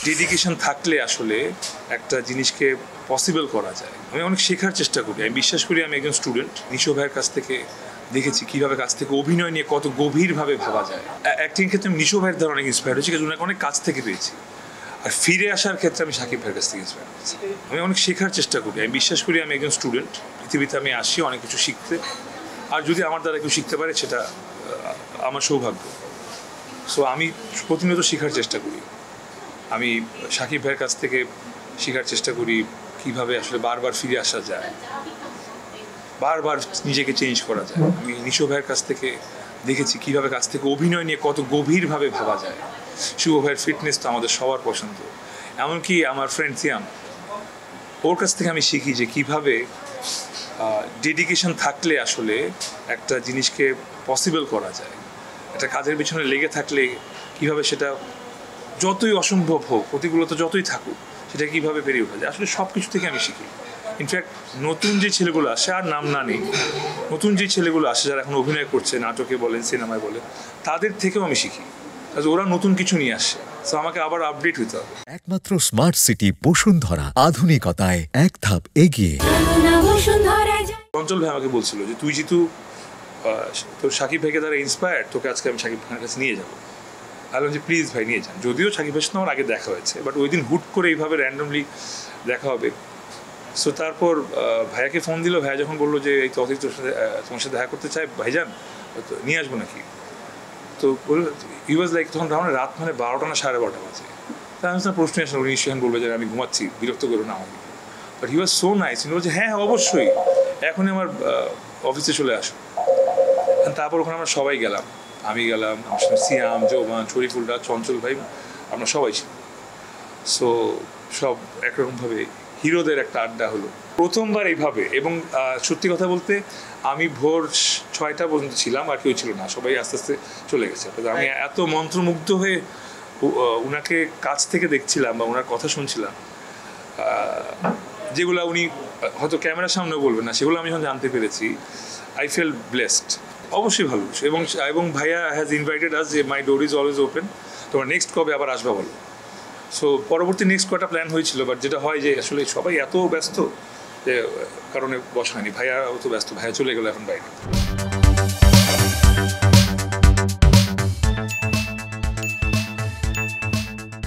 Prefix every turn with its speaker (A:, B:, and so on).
A: Dedication থাকলে আসলে একটা জিনিসকে পসিবল করা যায়। আমি অনেক শেখার চেষ্টা করি। আমি বিশ্বাস করি আমি একজন স্টুডেন্ট। নিশো ভাইয়ের কাছ থেকে দেখেছি কীভাবে কাছ থেকে অভিনয় নিয়ে কত গভীরভাবে ভাবা যায়। অ্যাক্টিং ক্ষেত্রে আমি নিশো ভাইয়ের দ্বারা অনেক ইন্সপায়ার হয়েছি, কারণ ওনাকে অনেক কাছ থেকে পেয়েছি। আর ফিরে আসার ক্ষেত্রে আমি শাকিব ভাইয়ের কাছ থেকে ইন্সপায়ার হয়েছি। আমি অনেক শেখার চেষ্টা করি। আমি বিশ্বাস করি আমি একজন স্টুডেন্ট। পৃথিবীতে আমি আসি অনেক কিছু শিখতে, আর যদি আমার দ্বারা কেউ শিখতে পারে সেটা আমার সৌভাগ্য। সো আমি প্রতিনিয়ত শেখার চেষ্টা করি। আমি শাকিব ভাইয়ের কাছ থেকে শেখার চেষ্টা করি কীভাবে আসলে বারবার ফিরে আসা যায়, বারবার নিজেকে চেঞ্জ করা যায়। আমি নিশো ভাইয়ের কাছ থেকে দেখেছি কীভাবে কাছ থেকে অভিনয় নিয়ে কত গভীরভাবে ভাবা যায়। শুভ ভাইয়ের ফিটনেস তো আমাদের সবার পছন্দ। এমনকি আমার ফ্রেন্ড সিয়াম, ওর কাছ থেকে আমি শিখি যে কীভাবে ডেডিকেশন থাকলে আসলে একটা জিনিসকে পসিবল করা যায়। একটা কাজের পিছনে লেগে থাকলে কীভাবে সেটা যতই অসম্ভব হোক, প্রতিকূলতা যতই থাকুক, সেটা কীভাবে পেরিয়ে ওঠা যায়। আসলে সব কিছু থেকে আমি শিখি। ইনফ্যাক্ট নতুন যে ছেলেগুলো আসে, আর নাম না নেই, নতুন যে ছেলেগুলো আসে যারা এখন অভিনয় করছে, নাটকে বলেন, সিনেমায় বলেন, তাদের থেকেও আমি শিখি। ওরা নতুন কিছু নিয়ে আসে, তো আমাকে আবার আপডেট হতে হবে।
B: একমাত্র স্মার্ট সিটি বসুন্ধরা, আধুনিকতায় এক ধাপ এগিয়ে।
A: চঞ্চল ভাই আমাকে বলছিল যে তুই যেহেতু তোর শাকিব ভাইকে দ্বারা ইন্সপায়ার্ড, তোকে আজকে আমি শাকিব ভাইয়ের কাছে নিয়ে যাবো। বললাম যে প্লিজ ভাই নিয়ে যান। যদিও শাকিব ভাইয়ের সঙ্গে আমার আগে দেখা হয়েছে, বাট ওই দিন হুট করে এইভাবে র্যান্ডমলি দেখা হবে। সো তারপর ভাইয়াকে ফোন দিল। ভাইয়া যখন বললো যে এই তো অতীত তোমার সাথে দেখা করতে চাই ভাইজান, তো নিয়ে আসবো নাকি। তো ই ওয়াজ লাইক, তখন রাত মানে 12টা না 12:30 বাজে। তাই আমি প্রশ্ন আসলে উনি নিশ্চয়ই বলবে যে আমি ঘুমাচ্ছি, বিরক্ত করবো না আমাকে। But he was so nice. উনি বলছে হ্যাঁ অবশ্যই, এখনই আমার অফিসে চলে আসো। তারপর ওখানে আমরা সবাই গেলাম। আমি গেলাম, আমার সঙ্গে সিয়াম, জোবান, শরীফুলরা, চঞ্চল ভাই, আমরা সবাই ছিলাম। সো সব একরকমভাবে হিরোদের একটা আড্ডা হলো প্রথমবার এইভাবে। এবং সত্যি কথা বলতে আমি ভোর 6টা পর্যন্ত ছিলাম, আর কেউ ছিল না, সবাই আস্তে আস্তে চলে গেছে। আমি এত মন্ত্রমুগ্ধ হয়ে উনাকে কাছ থেকে দেখছিলাম বা ওনার কথা শুনছিলাম, যেগুলো উনি হয়তো ক্যামেরার সামনেও বলবেন না, সেগুলো আমি যখন জানতে পেরেছি, আই ফিল ব্লেসড। অবশ্যই ভালো। এবং ভাইয়া হ্যাজ ইনভাইটেড আস যে মাই ডোর ইজ অলওয়েজ ওপেন, তোমার নেক্সট কবে আবার আসবা বলো। সো পরবর্তী নেক্সট কটা প্ল্যান হয়েছিল, বাট যেটা হয় যে আসলে সবাই এত ব্যস্ত যে কারণে বসা হয়নি। ভাইয়া অত ব্যস্ত, ভাইয়া চলে গেলো এখন বাইরে।